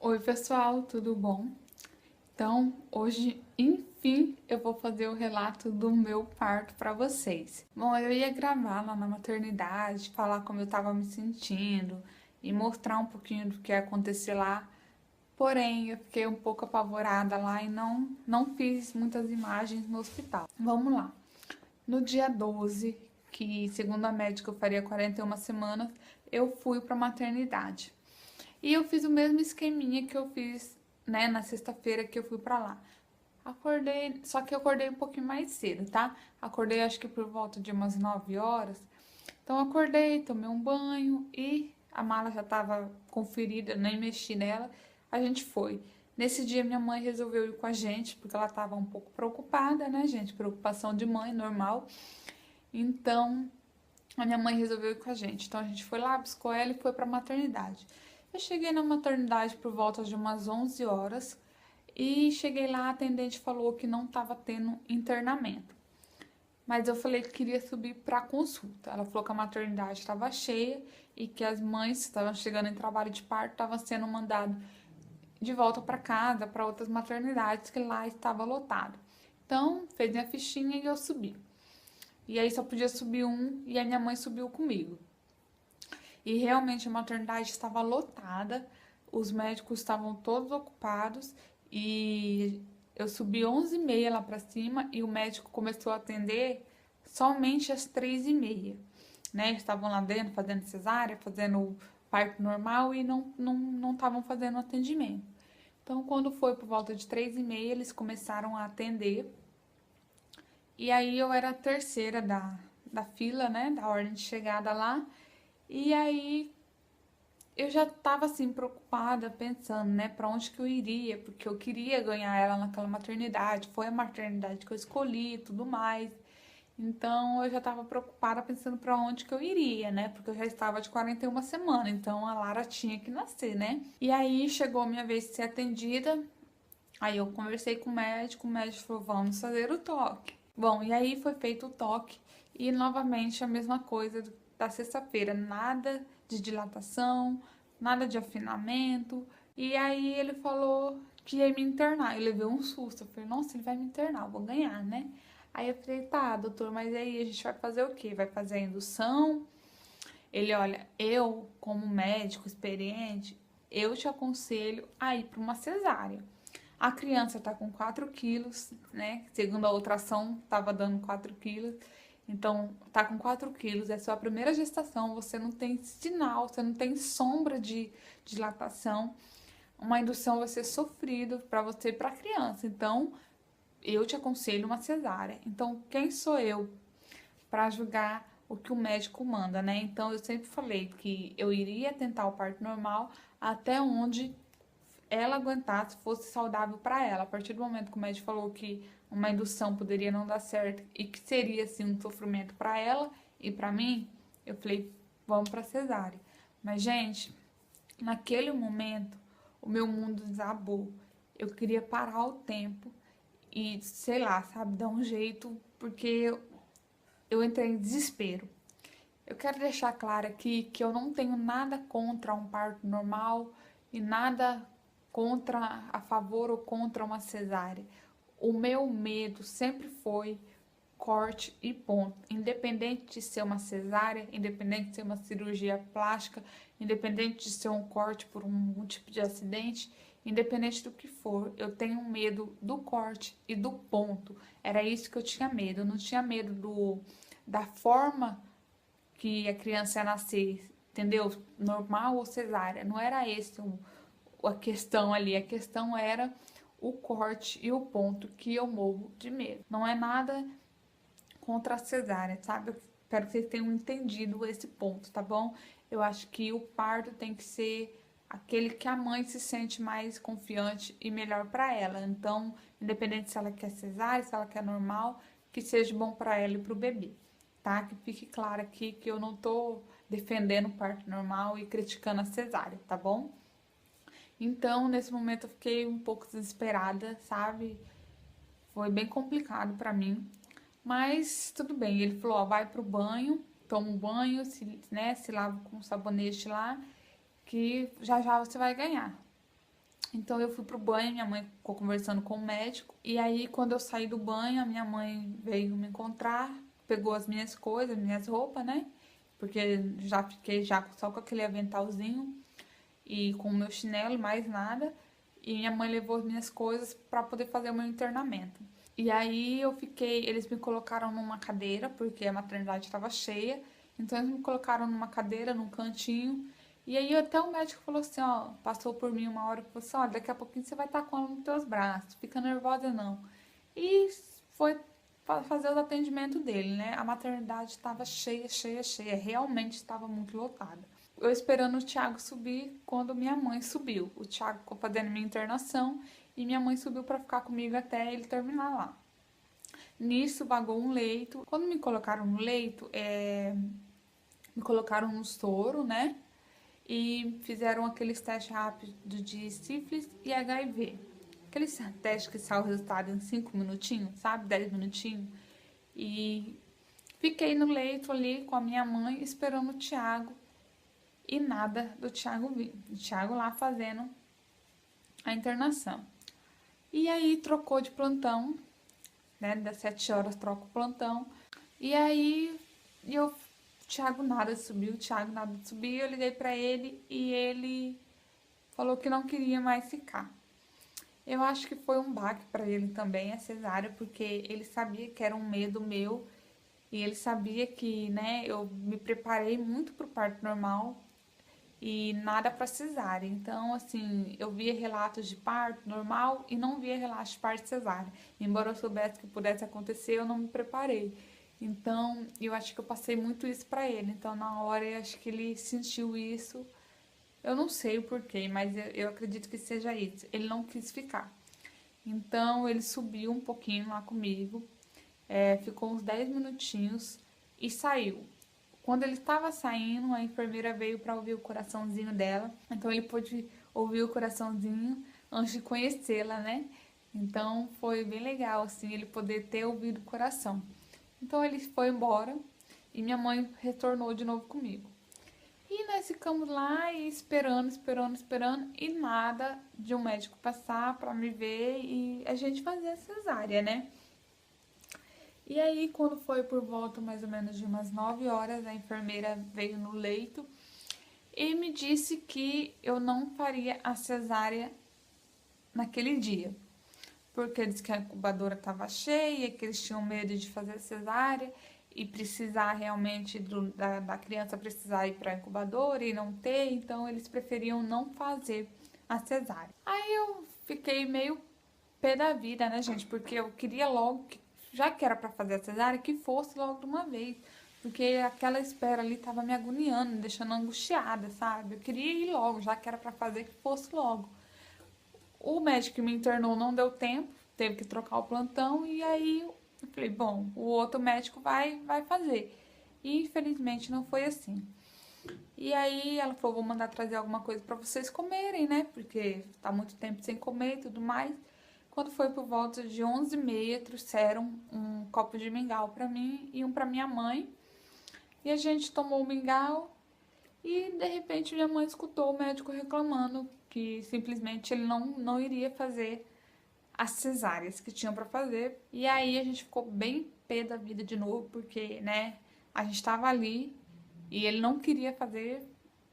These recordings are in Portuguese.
Oi pessoal, tudo bom? Então, hoje, enfim, eu vou fazer o relato do meu parto para vocês. Bom, eu ia gravar lá na maternidade, falar como eu tava me sentindo e mostrar um pouquinho do que ia acontecer lá. Porém, eu fiquei um pouco apavorada lá e não fiz muitas imagens no hospital. Vamos lá. No dia 12, que segundo a médica eu faria 41 semanas, eu fui para maternidade. E eu fiz o mesmo esqueminha que eu fiz, né, na sexta-feira que eu fui pra lá. Acordei, só que eu acordei um pouquinho mais cedo, tá? Acordei acho que por volta de umas 9 horas. Então acordei, tomei um banho e a mala já tava conferida, nem mexi nela. A gente foi. Nesse dia minha mãe resolveu ir com a gente, porque ela tava um pouco preocupada, né, gente? Preocupação de mãe, normal. Então, a minha mãe resolveu ir com a gente. Então a gente foi lá, buscou ela e foi pra maternidade. Eu cheguei na maternidade por volta de umas 11 horas e cheguei lá, a atendente falou que não estava tendo internamento. Mas eu falei que queria subir para consulta. Ela falou que a maternidade estava cheia e que as mães que estavam chegando em trabalho de parto estavam sendo mandadas de volta para casa, para outras maternidades que lá estava lotado. Então, fez minha fichinha e eu subi. E aí só podia subir um e a minha mãe subiu comigo. E realmente a maternidade estava lotada, os médicos estavam todos ocupados e eu subi 11h30 lá para cima e o médico começou a atender somente às 3h30, né? Estavam lá dentro fazendo cesárea, fazendo parto normal e não estavam fazendo atendimento. Então, quando foi por volta de 3h30, eles começaram a atender. E aí eu era a terceira da fila, né? Da ordem de chegada lá. E aí eu já tava assim preocupada, pensando, né, pra onde que eu iria, porque eu queria ganhar ela naquela maternidade, foi a maternidade que eu escolhi e tudo mais. Então eu já tava preocupada pensando pra onde que eu iria, né? Porque eu já estava de 41 semanas, então a Lara tinha que nascer, né? E aí chegou a minha vez de ser atendida. Aí eu conversei com o médico falou: "Vamos fazer o toque". Bom, e aí foi feito o toque e novamente a mesma coisa da sexta-feira, nada de dilatação, nada de afinamento. E aí ele falou que ia me internar. Eu levei um susto. Eu falei: "Nossa, ele vai me internar, eu vou ganhar, né?". Aí eu falei: "Tá, doutor, mas aí a gente vai fazer o quê? Vai fazer a indução?". Ele: "Olha, eu, como médico experiente, eu te aconselho a ir para uma cesárea. A criança tá com 4 quilos, né? Segundo a ultrassom, tava dando 4 quilos. Então, tá com 4 quilos, é sua primeira gestação, você não tem sinal, você não tem sombra de dilatação. Uma indução vai ser sofrido para você e para a criança. Então, eu te aconselho uma cesárea". Então, quem sou eu para julgar o que o médico manda, né? Então, eu sempre falei que eu iria tentar o parto normal até onde ela aguentasse, fosse saudável para ela. A partir do momento que o médico falou que uma indução poderia não dar certo e que seria assim um sofrimento para ela e para mim, eu falei: "Vamos para cesárea". Mas gente, naquele momento o meu mundo desabou. Eu queria parar o tempo e, sei lá, sabe, dar um jeito, porque eu entrei em desespero. Eu quero deixar claro aqui que eu não tenho nada contra um parto normal e nada contra, a favor ou contra uma cesárea. O meu medo sempre foi corte e ponto. Independente de ser uma cesárea, independente de ser uma cirurgia plástica, independente de ser um corte por um tipo de acidente, independente do que for, eu tenho medo do corte e do ponto. Era isso que eu tinha medo. Eu não tinha medo da forma que a criança ia nascer, entendeu? Normal ou cesárea. Não era esse a questão ali. A questão era o corte e o ponto que eu morro de medo. Não é nada contra a cesárea, sabe? Eu espero que vocês tenham entendido esse ponto, tá bom? Eu acho que o parto tem que ser aquele que a mãe se sente mais confiante e melhor para ela. Então, independente se ela quer cesárea, se ela quer normal, que seja bom para ela e para o bebê, tá? Que fique claro aqui que eu não tô defendendo o parto normal e criticando a cesárea, tá bom? Então, nesse momento eu fiquei um pouco desesperada, sabe? Foi bem complicado pra mim, mas tudo bem. Ele falou: "Ó, vai pro banho, toma um banho, se lava com sabonete lá, que já já você vai ganhar". Então eu fui pro banho, minha mãe ficou conversando com o médico. E aí, quando eu saí do banho, a minha mãe veio me encontrar, pegou as minhas coisas, minhas roupas, né? Porque já fiquei já só com aquele aventalzinho e com o meu chinelo, mais nada. E minha mãe levou as minhas coisas para poder fazer o meu internamento. E aí eu fiquei, eles me colocaram numa cadeira, porque a maternidade estava cheia. Então eles me colocaram numa cadeira, num cantinho. E aí até o médico falou assim, ó, passou por mim uma hora e falou assim, ó, daqui a pouquinho você vai estar com ela nos teus braços, fica nervosa não. E foi fazer o atendimento dele, né? A maternidade estava cheia, cheia, cheia, realmente estava muito lotada. Eu esperando o Thiago subir quando minha mãe subiu. O Thiago ficou fazendo minha internação e minha mãe subiu para ficar comigo até ele terminar lá. Nisso, vagou um leito. Quando me colocaram no leito, me colocaram no soro, né? E fizeram aqueles testes rápidos de sífilis e HIV. Aqueles testes que saem o resultado em 5 minutinhos, sabe? 10 minutinhos. E fiquei no leito ali com a minha mãe esperando o Thiago e nada do Thiago vir. O Thiago lá fazendo a internação. E aí trocou de plantão, né? Das 7 horas troca o plantão. E aí o Thiago nada subiu, o Thiago nada subiu. Eu liguei pra ele e ele falou que não queria mais ficar. Eu acho que foi um baque para ele também, a cesárea, porque ele sabia que era um medo meu e ele sabia que, né, eu me preparei muito para o parto normal e nada para cesárea. Então, assim, eu via relatos de parto normal e não via relatos de parto cesárea. Embora eu soubesse que pudesse acontecer, eu não me preparei. Então, eu acho que eu passei muito isso para ele. Então, na hora, eu acho que ele sentiu isso. Eu não sei o porquê, mas eu acredito que seja isso. Ele não quis ficar. Então ele subiu um pouquinho lá comigo, ficou uns 10 minutinhos e saiu. Quando ele estava saindo, a enfermeira veio para ouvir o coraçãozinho dela. Então ele pôde ouvir o coraçãozinho antes de conhecê-la, né? Então foi bem legal, assim, ele poder ter ouvido o coração. Então ele foi embora e minha mãe retornou de novo comigo. E nós ficamos lá e esperando, esperando, esperando, e nada de um médico passar pra me ver e a gente fazer a cesárea, né? E aí, quando foi por volta mais ou menos de umas 9 horas, a enfermeira veio no leito e me disse que eu não faria a cesárea naquele dia. Porque disse que a incubadora estava cheia, que eles tinham medo de fazer a cesárea e precisar realmente da criança precisar ir para a incubadora e não ter, então eles preferiam não fazer a cesárea. Aí eu fiquei meio pé da vida, né, gente? Porque eu queria logo, já que era para fazer a cesárea, que fosse logo de uma vez. Porque aquela espera ali tava me agoniando, me deixando angustiada, sabe? Eu queria ir logo, já que era para fazer, que fosse logo. O médico que me internou não deu tempo, teve que trocar o plantão e aí eu falei, bom, o outro médico vai fazer. E infelizmente não foi assim. E aí ela falou, vou mandar trazer alguma coisa para vocês comerem, né? Porque tá muito tempo sem comer e tudo mais. Quando foi por volta de 11h30, trouxeram um copo de mingau para mim e um para minha mãe. E a gente tomou o mingau e de repente minha mãe escutou o médico reclamando que simplesmente ele não iria fazer as cesáreas que tinham para fazer. E aí a gente ficou bem pé da vida de novo, porque, né, a gente tava ali e ele não queria fazer.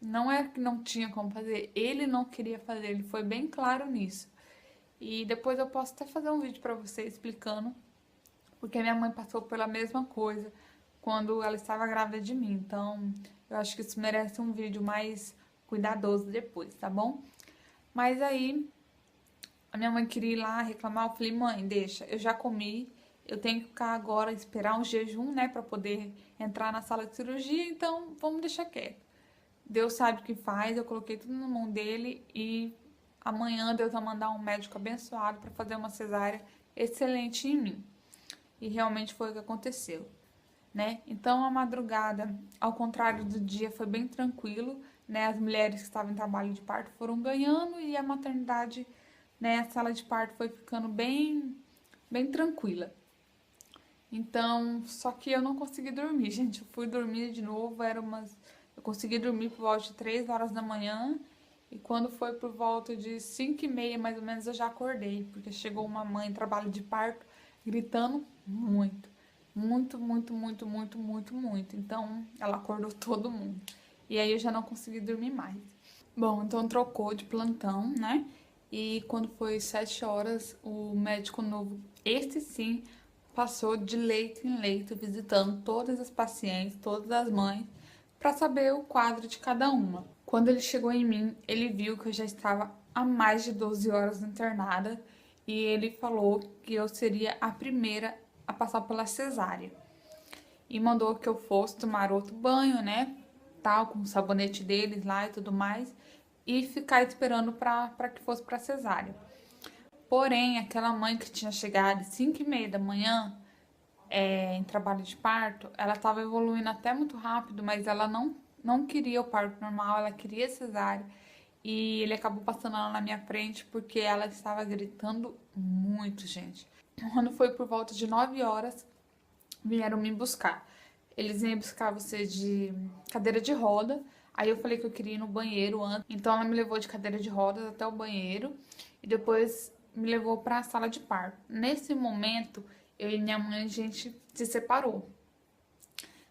Não é que não tinha como fazer, ele não queria fazer, ele foi bem claro nisso. E depois eu posso até fazer um vídeo para você explicando, porque minha mãe passou pela mesma coisa quando ela estava grávida de mim. Então, eu acho que isso merece um vídeo mais cuidadoso depois, tá bom? Mas aí, a minha mãe queria ir lá reclamar. Eu falei, mãe, deixa, eu já comi, eu tenho que ficar agora, esperar um jejum, né, pra poder entrar na sala de cirurgia, então vamos deixar quieto. Deus sabe o que faz, eu coloquei tudo na mão dele e amanhã Deus vai mandar um médico abençoado para fazer uma cesárea excelente em mim. E realmente foi o que aconteceu, né? Então a madrugada, ao contrário do dia, foi bem tranquilo, né? As mulheres que estavam em trabalho de parto foram ganhando e a maternidade, né, a sala de parto foi ficando bem tranquila. Então, só que eu não consegui dormir, gente. Eu fui dormir de novo, eu consegui dormir por volta de 3 horas da manhã E quando foi por volta de 5h30, mais ou menos, eu já acordei, porque chegou uma mãe em trabalho de parto gritando muito. Muito, muito, muito, muito, muito, muito. Então, ela acordou todo mundo. E aí eu já não consegui dormir mais. Bom, então trocou de plantão, né? E quando foi 7 horas, o médico novo, este sim, passou de leito em leito, visitando todas as pacientes, todas as mães, para saber o quadro de cada uma. Quando ele chegou em mim, ele viu que eu já estava há mais de 12 horas internada e ele falou que eu seria a primeira a passar pela cesárea. E mandou que eu fosse tomar outro banho, né? Tal, com o sabonete deles lá e tudo mais, e ficar esperando para que fosse para cesárea. Porém, aquela mãe que tinha chegado às 5h30 da manhã, em trabalho de parto, ela estava evoluindo até muito rápido, mas ela não queria o parto normal, ela queria cesárea. E ele acabou passando ela na minha frente porque ela estava gritando muito, gente. Quando foi por volta de 9 horas, vieram me buscar. Eles iam buscar você de cadeira de roda. Aí eu falei que eu queria ir no banheiro antes. Então ela me levou de cadeira de rodas até o banheiro e depois me levou para a sala de parto. Nesse momento, eu e minha mãe, a gente se separou.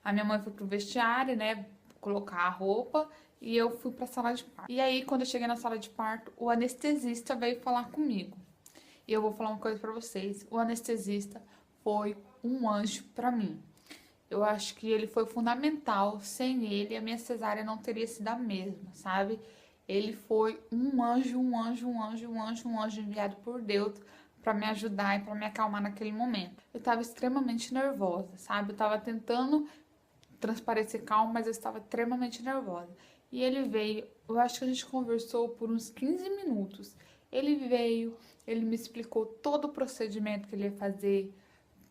A minha mãe foi pro vestiário, né, colocar a roupa, e eu fui pra sala de parto. E aí, quando eu cheguei na sala de parto, o anestesista veio falar comigo. E eu vou falar uma coisa pra vocês. O anestesista foi um anjo pra mim. Eu acho que ele foi fundamental. Sem ele, a minha cesárea não teria sido a mesma, sabe? Ele foi um anjo, um anjo, um anjo, um anjo, um anjo enviado por Deus para me ajudar e para me acalmar naquele momento. Eu estava extremamente nervosa, sabe? Eu estava tentando transparecer calma, mas eu estava extremamente nervosa. E ele veio, eu acho que a gente conversou por uns 15 minutos. Ele veio, ele me explicou todo o procedimento que ele ia fazer,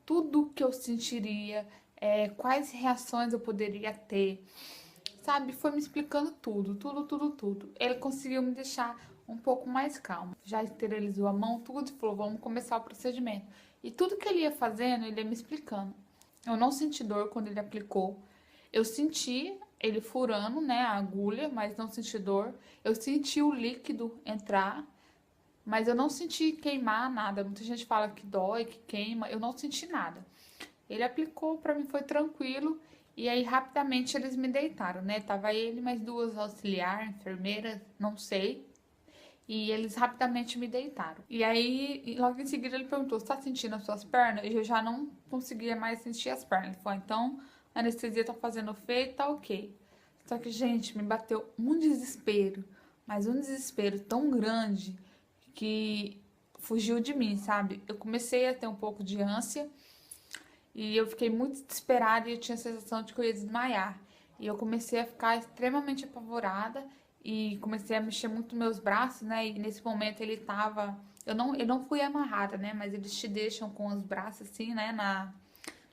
tudo que eu sentiria, quais reações eu poderia ter, sabe? Foi me explicando tudo, tudo, tudo, tudo. Ele conseguiu me deixar um pouco mais calma. Já esterilizou a mão, tudo, e falou, vamos começar o procedimento. E tudo que ele ia fazendo, ele ia me explicando. Eu não senti dor quando ele aplicou. Eu senti ele furando, né, a agulha, mas não senti dor. Eu senti o líquido entrar, mas eu não senti queimar nada. Muita gente fala que dói, que queima. Eu não senti nada. Ele aplicou, pra mim foi tranquilo. E aí, rapidamente, eles me deitaram, né? Tava ele, mais duas auxiliares, enfermeiras, não sei. E eles rapidamente me deitaram. E aí, logo em seguida, ele perguntou, você tá sentindo as suas pernas? E eu já não conseguia mais sentir as pernas. Ele falou, então, a anestesia tá fazendo efeito, tá ok. Só que, gente, me bateu um desespero, mas um desespero tão grande que fugiu de mim, sabe? Eu comecei a ter um pouco de ânsia e eu fiquei muito desesperada e eu tinha a sensação de que eu ia desmaiar. E eu comecei a ficar extremamente apavorada e comecei a mexer muito meus braços, né? E nesse momento ele tava. Eu não fui amarrada, né? Mas eles te deixam com os braços assim, né?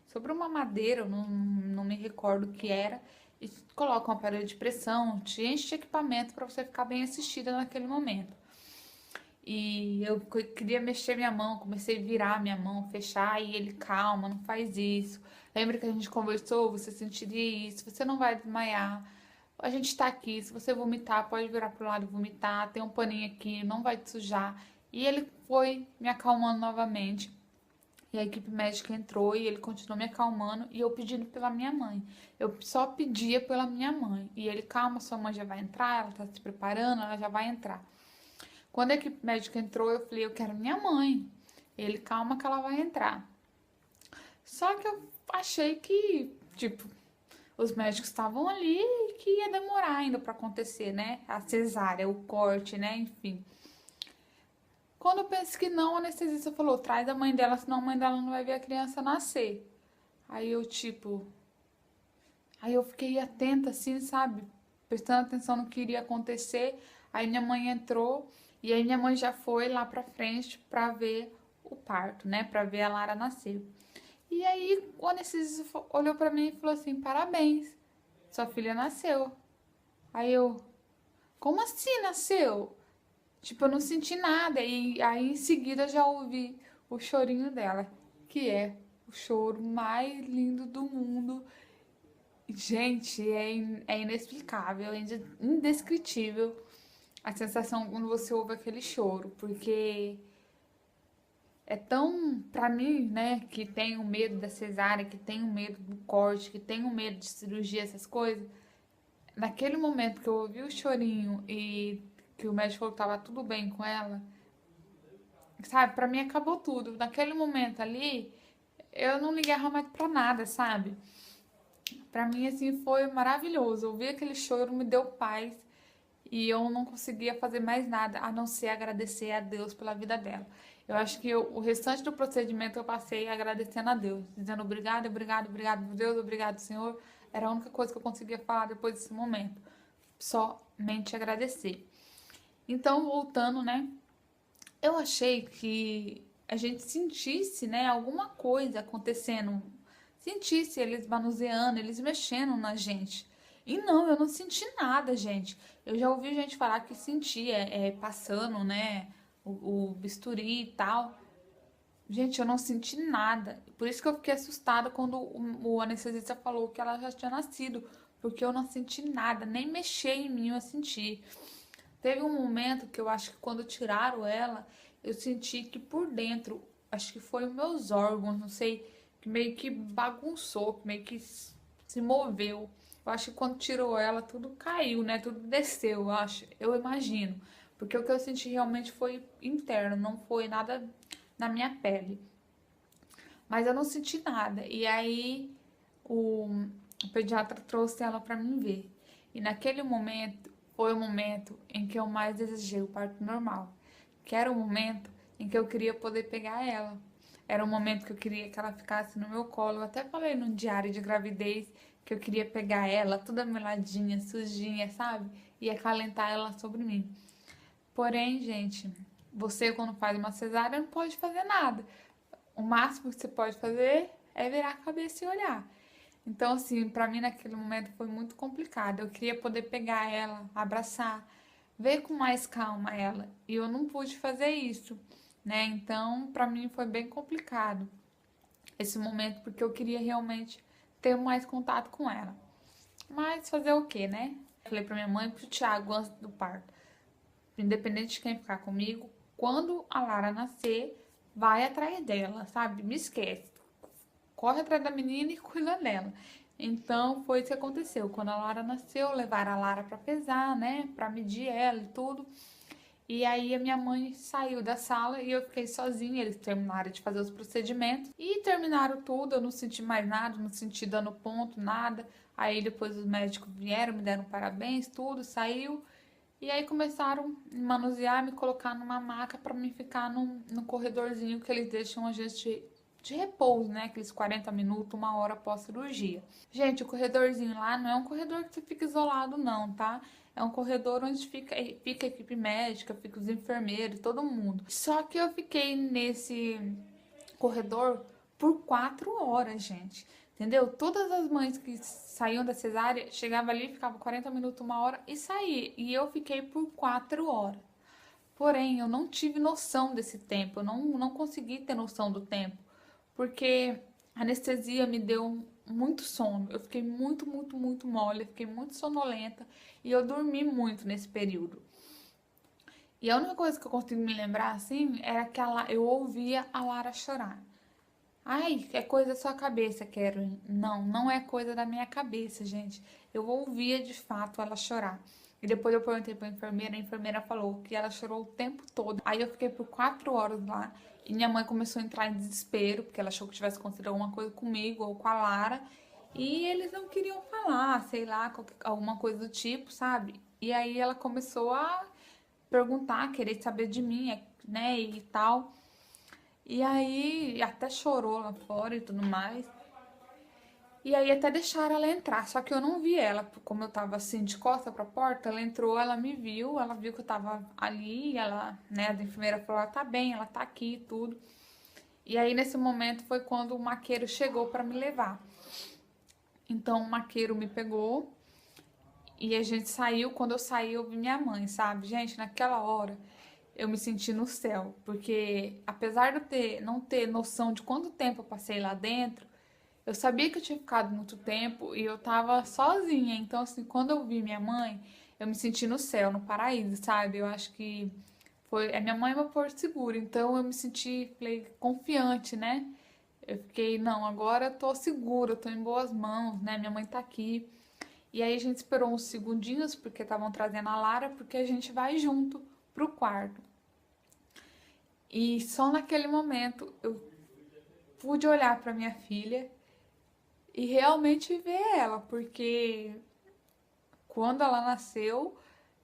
Sobre uma madeira, eu não me recordo o que era. E colocam um aparelho de pressão, te enche de equipamento para você ficar bem assistida naquele momento. E eu queria mexer minha mão, comecei a virar minha mão, fechar, e ele, calma, não faz isso. Lembra que a gente conversou, você sentiria isso, você não vai desmaiar. A gente tá aqui, se você vomitar, pode virar pro lado e vomitar, tem um paninho aqui, não vai te sujar. E ele foi me acalmando novamente. E a equipe médica entrou e ele continuou me acalmando e eu pedindo pela minha mãe. Eu só pedia pela minha mãe. E ele, calma, sua mãe já vai entrar, ela tá se preparando, ela já vai entrar. Quando a equipe médica entrou, eu falei, eu quero minha mãe. Ele, calma que ela vai entrar. Só que eu achei que, tipo, os médicos estavam ali e que ia demorar ainda pra acontecer, né? A cesárea, o corte, né? Enfim. Quando eu penso que não, a anestesista falou, traz a mãe dela, senão a mãe dela não vai ver a criança nascer. Aí eu, tipo... Aí eu fiquei atenta, assim, sabe? Prestando atenção no que iria acontecer. Aí minha mãe entrou e aí minha mãe já foi lá pra frente pra ver o parto, né? Pra ver a Lara nascer. E aí o anestesista olhou pra mim e falou assim, parabéns, sua filha nasceu. Aí eu, como assim nasceu? Tipo, eu não senti nada. E aí em seguida eu já ouvi o chorinho dela, que é o choro mais lindo do mundo. Gente, é inexplicável, é indescritível a sensação quando você ouve aquele choro, porque é tão, pra mim, né, que tenho medo da cesárea, que tenho medo do corte, que tenho medo de cirurgia, essas coisas. Naquele momento que eu ouvi o chorinho e que o médico falou que tava tudo bem com ela, sabe, pra mim acabou tudo. Naquele momento ali, eu não ligava mais pra nada, sabe? Pra mim, assim, foi maravilhoso. Ouvir aquele choro me deu paz e eu não conseguia fazer mais nada a não ser agradecer a Deus pela vida dela. Eu acho que o restante do procedimento eu passei agradecendo a Deus, dizendo obrigado, obrigado, obrigado, Deus, obrigado, Senhor. Era a única coisa que eu conseguia falar depois desse momento. Somente agradecer. Então, voltando, né? Eu achei que a gente sentisse, né, alguma coisa acontecendo, sentisse eles manuseando, eles mexendo na gente. E não, eu não senti nada, gente. Eu já ouvi gente falar que sentia, passando, né, o bisturi e tal. Gente, eu não senti nada. Por isso que eu fiquei assustada quando o anestesista falou que ela já tinha nascido, porque eu não senti nada, nem mexer em mim eu senti. Teve um momento que eu acho que quando tiraram ela, eu senti que por dentro, acho que foi os meus órgãos, não sei, que meio que bagunçou, que meio que se moveu. Eu acho que quando tirou ela, tudo caiu, né? Tudo desceu, eu acho. Eu imagino. Porque o que eu senti realmente foi interno, não foi nada na minha pele. Mas eu não senti nada. E aí o pediatra trouxe ela pra mim ver. E naquele momento foi o momento em que eu mais desejei o parto normal. Que era o momento em que eu queria poder pegar ela. Era o momento que eu queria que ela ficasse no meu colo. Eu até falei no diário de gravidez que eu queria pegar ela, toda meladinha, sujinha, sabe? E acalentar ela sobre mim. Porém, gente, você quando faz uma cesárea não pode fazer nada. O máximo que você pode fazer é virar a cabeça e olhar. Então, assim, pra mim naquele momento foi muito complicado. Eu queria poder pegar ela, abraçar, ver com mais calma ela. E eu não pude fazer isso, né? Então, pra mim foi bem complicado esse momento, porque eu queria realmente ter mais contato com ela. Mas fazer o quê, né? Falei pra minha mãe e pro Thiago antes do parto. Independente de quem ficar comigo, quando a Lara nascer, vai atrás dela, sabe? Me esquece. Corre atrás da menina e cuida dela. Então foi isso que aconteceu. Quando a Lara nasceu, levaram a Lara pra pesar, né? Pra medir ela e tudo. E aí a minha mãe saiu da sala e eu fiquei sozinha. Eles terminaram de fazer os procedimentos e terminaram tudo. Eu não senti mais nada, não senti dando ponto, nada. Aí depois os médicos vieram, me deram parabéns, tudo, saiu. E aí começaram a manusear, me colocar numa maca para me ficar no corredorzinho que eles deixam a gente de repouso, né? Aqueles 40 minutos, uma hora após cirurgia. Gente, o corredorzinho lá não é um corredor que você fica isolado, não, tá? É um corredor onde fica a equipe médica, fica os enfermeiros, todo mundo. Só que eu fiquei nesse corredor por 4 horas, gente. Entendeu? Todas as mães que saíam da cesárea chegavam ali, ficavam 40 minutos, uma hora e saía. E eu fiquei por 4 horas. Porém, eu não tive noção desse tempo, eu não consegui ter noção do tempo, porque a anestesia me deu muito sono. Eu fiquei muito, muito, muito mole, eu fiquei muito sonolenta e eu dormi muito nesse período. E a única coisa que eu consigo me lembrar assim era que eu ouvia a Lara chorar. Ai, é coisa da sua cabeça, Karen. Não, não é coisa da minha cabeça, gente. Eu ouvia de fato ela chorar. E depois eu perguntei pra enfermeira, a enfermeira falou que ela chorou o tempo todo. Aí eu fiquei por 4 horas lá e minha mãe começou a entrar em desespero, porque ela achou que tivesse acontecido alguma coisa comigo ou com a Lara. E eles não queriam falar, sei lá, alguma coisa do tipo, sabe? E aí ela começou a perguntar, querer saber de mim, né, e tal. E aí até chorou lá fora e tudo mais. E aí até deixaram ela entrar, só que eu não vi ela, como eu tava assim de costa pra porta, ela entrou, ela me viu, ela viu que eu tava ali, e ela, né, a enfermeira falou, ela tá bem, ela tá aqui e tudo. E aí nesse momento foi quando o maqueiro chegou pra me levar. Então o maqueiro me pegou e a gente saiu, quando eu saí eu vi minha mãe, sabe? Gente, naquela hora eu me senti no céu, porque apesar de eu não ter noção de quanto tempo eu passei lá dentro, eu sabia que eu tinha ficado muito tempo e eu tava sozinha. Então, assim, quando eu vi minha mãe, eu me senti no céu, no paraíso, sabe? Eu acho que a minha mãe é meu porto seguro, então eu me senti, falei, confiante, né? Eu fiquei, não, agora eu tô segura, eu tô em boas mãos, né? Minha mãe tá aqui. E aí a gente esperou uns segundinhos, porque estavam trazendo a Lara, porque a gente vai junto pro quarto. E só naquele momento eu pude olhar para minha filha e realmente ver ela, porque quando ela nasceu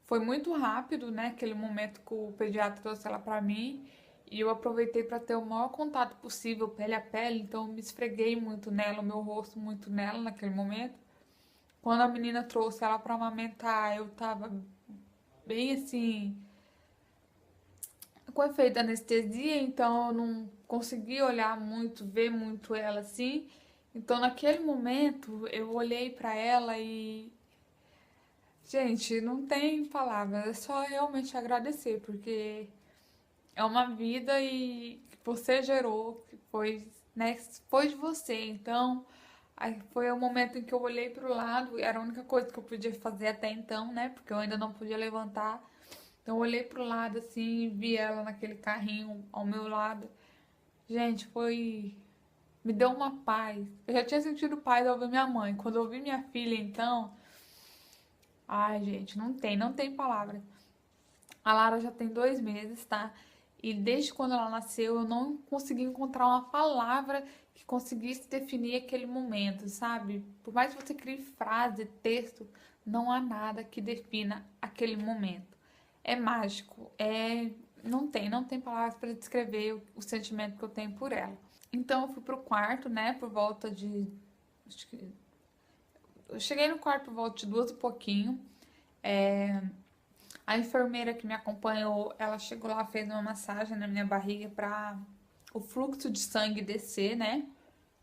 foi muito rápido, né? Aquele momento que o pediatra trouxe ela para mim e eu aproveitei para ter o maior contato possível, pele a pele, então eu me esfreguei muito nela, o meu rosto muito nela naquele momento. Quando a menina trouxe ela para amamentar, eu tava bem assim, com efeito da anestesia, então eu não consegui olhar muito, ver muito ela assim. Então naquele momento eu olhei para ela e, gente, não tem palavras, é só realmente agradecer, porque é uma vida e que você gerou, que foi, né, foi de você. Então, aí foi o momento em que eu olhei para o lado, era a única coisa que eu podia fazer até então, né? Porque eu ainda não podia levantar. Então, eu olhei para o lado assim, e vi ela naquele carrinho ao meu lado. Gente, foi. Me deu uma paz. Eu já tinha sentido paz ao ver minha mãe. Quando eu vi minha filha, então. Ai, gente, não tem palavra. A Lara já tem 2 meses, tá? E desde quando ela nasceu, eu não consegui encontrar uma palavra que conseguisse definir aquele momento, sabe? Por mais que você crie frase, texto, não há nada que defina aquele momento. É mágico, não tem palavras para descrever o sentimento que eu tenho por ela. Então eu fui pro quarto, né, por volta de acho que eu cheguei no quarto por volta de 2 e pouquinho. A enfermeira que me acompanhou, ela chegou lá, fez uma massagem na minha barriga para o fluxo de sangue descer, né?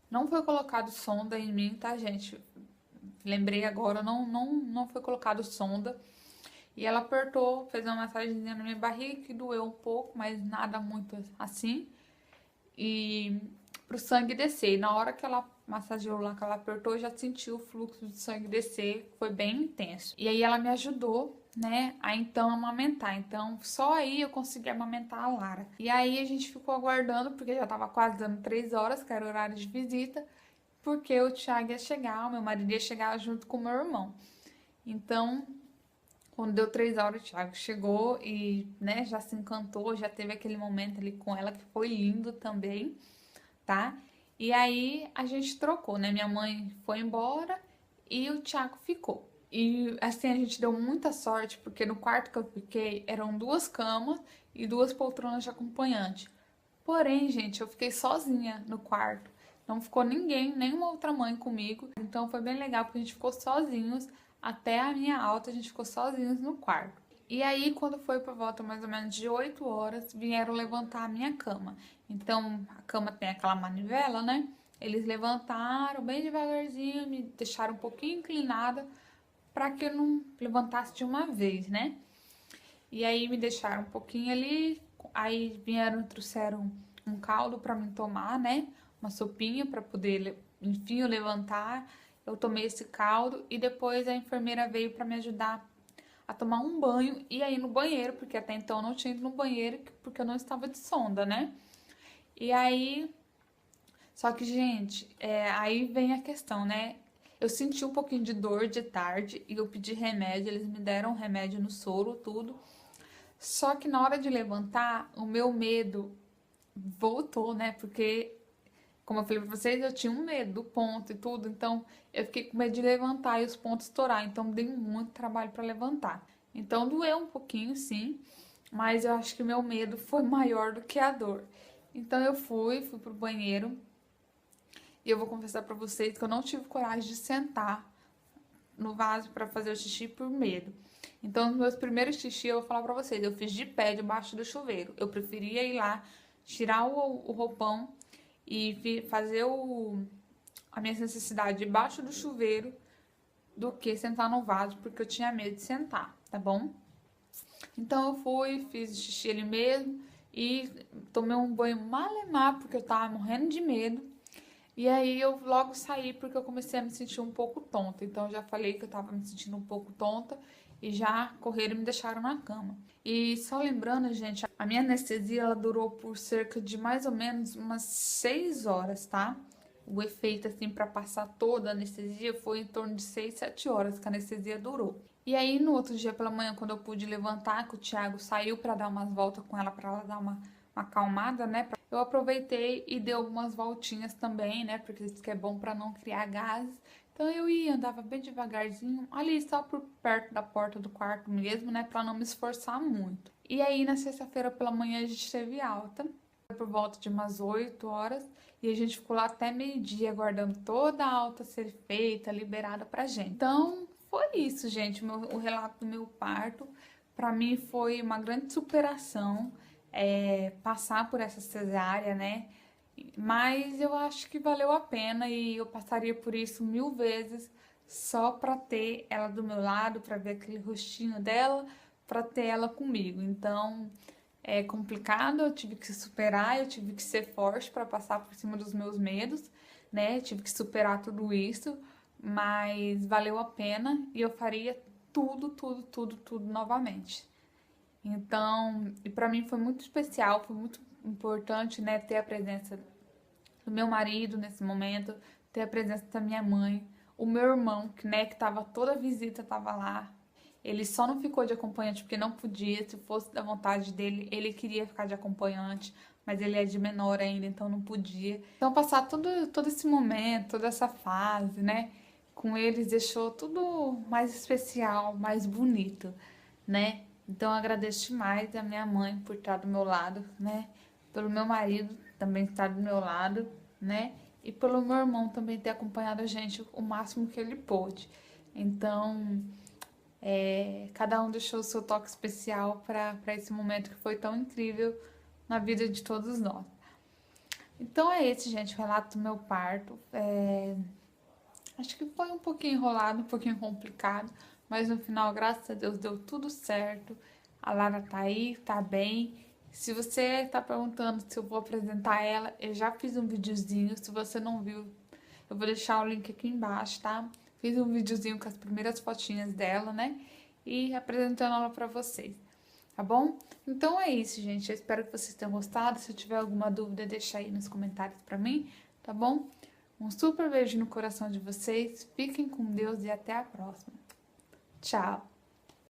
Não foi colocado sonda em mim, tá, gente? Lembrei agora, não foi colocado sonda. E ela apertou, fez uma massagem na minha barriga que doeu um pouco, mas nada muito assim. E pro sangue descer. E na hora que ela massageou lá, que ela apertou, eu já senti o fluxo de sangue descer, foi bem intenso. E aí ela me ajudou, né, a então amamentar. Então só aí eu consegui amamentar a Lara. E aí a gente ficou aguardando, porque já tava quase dando 3 horas, que era o horário de visita, porque o Thiago ia chegar, o meu marido ia chegar junto com o meu irmão. Então, quando deu 3 horas, o Thiago chegou e, né, já se encantou, já teve aquele momento ali com ela que foi lindo também, tá? E aí a gente trocou, né? Minha mãe foi embora e o Thiago ficou. E assim a gente deu muita sorte, porque no quarto que eu fiquei eram 2 camas e 2 poltronas de acompanhante. Porém, gente, eu fiquei sozinha no quarto. Não ficou ninguém, nenhuma outra mãe comigo. Então foi bem legal, porque a gente ficou sozinhos. Até a minha alta, a gente ficou sozinhos no quarto. E aí, quando foi por volta mais ou menos de 8 horas, vieram levantar a minha cama. Então, a cama tem aquela manivela, né? Eles levantaram bem devagarzinho, me deixaram um pouquinho inclinada para que eu não levantasse de uma vez, né? E aí me deixaram um pouquinho ali, aí vieram, trouxeram um caldo para mim tomar, né? Uma sopinha para poder, enfim, eu levantar. Eu tomei esse caldo e depois a enfermeira veio para me ajudar a tomar um banho e aí no banheiro, porque até então eu não tinha ido no banheiro porque eu não estava de sonda, né? E aí, só que, gente, aí vem a questão, né? Eu senti um pouquinho de dor de tarde e eu pedi remédio, eles me deram remédio no soro, tudo. Só que na hora de levantar, o meu medo voltou, né? Porque, como eu falei pra vocês, eu tinha um medo do ponto e tudo, então eu fiquei com medo de levantar e os pontos estourar, então dei muito trabalho para levantar. Então doeu um pouquinho, sim, mas eu acho que o meu medo foi maior do que a dor. Então eu fui pro banheiro e eu vou confessar pra vocês que eu não tive coragem de sentar no vaso para fazer o xixi por medo. Então, nos meus primeiros xixi, eu vou falar pra vocês, eu fiz de pé debaixo do chuveiro. Eu preferia ir lá, tirar o roupão e fazer a minha necessidade debaixo do chuveiro do que sentar no vaso, porque eu tinha medo de sentar, tá bom? Então eu fui, fiz xixi ali mesmo e tomei um banho malemar, porque eu tava morrendo de medo. E aí eu logo saí porque eu comecei a me sentir um pouco tonta. Então eu já falei que eu tava me sentindo um pouco tonta. e já correram e me deixaram na cama. E só lembrando, gente, a minha anestesia ela durou por cerca de mais ou menos umas 6 horas, tá? O efeito, assim, para passar toda a anestesia foi em torno de 6, 7 horas que a anestesia durou. E aí, no outro dia pela manhã, quando eu pude levantar, que o Thiago saiu para dar umas voltas com ela, para ela dar uma acalmada, né? Eu aproveitei e dei algumas voltinhas também, né? Porque isso que é bom para não criar gases. Então eu ia, andava bem devagarzinho, ali só por perto da porta do quarto mesmo, né? Para não me esforçar muito. E aí, na sexta-feira pela manhã, a gente teve alta, por volta de umas 8 horas, e a gente ficou lá até meio-dia, aguardando toda a alta ser feita, liberada pra gente. Então, foi isso, gente, o relato do meu parto. Pra mim foi uma grande superação passar por essa cesárea, né? Mas eu acho que valeu a pena e eu passaria por isso 1000 vezes só pra ter ela do meu lado, pra ver aquele rostinho dela, pra ter ela comigo. Então, é complicado, eu tive que superar, eu tive que ser forte para passar por cima dos meus medos, né? Eu tive que superar tudo isso, mas valeu a pena e eu faria tudo novamente. Então, e para mim foi muito especial, foi muito importante, né, ter a presença do meu marido nesse momento, ter a presença da minha mãe, o meu irmão, que, né, que tava toda a visita, tava lá. Ele só não ficou de acompanhante porque não podia, se fosse da vontade dele, ele queria ficar de acompanhante, mas ele é de menor ainda, então não podia. Então passar todo esse momento, toda essa fase, né, com eles deixou tudo mais especial, mais bonito, né? Então eu agradeço demais a minha mãe por estar do meu lado, né? Pelo meu marido também estar do meu lado, né? E pelo meu irmão também ter acompanhado a gente o máximo que ele pôde. Então, cada um deixou o seu toque especial para esse momento que foi tão incrível na vida de todos nós. Então é esse, gente, o relato do meu parto. Acho que foi um pouquinho enrolado, um pouquinho complicado, mas no final, graças a Deus, deu tudo certo. A Lara tá aí, tá bem. Se você tá perguntando se eu vou apresentar ela, eu já fiz um videozinho. Se você não viu, eu vou deixar o link aqui embaixo, tá? Fiz um videozinho com as primeiras fotinhas dela, né? E apresentando ela pra vocês, tá bom? Então é isso, gente. Eu espero que vocês tenham gostado. Se eu tiver alguma dúvida, deixa aí nos comentários pra mim, tá bom? Um super beijo no coração de vocês. Fiquem com Deus e até a próxima. Tchau!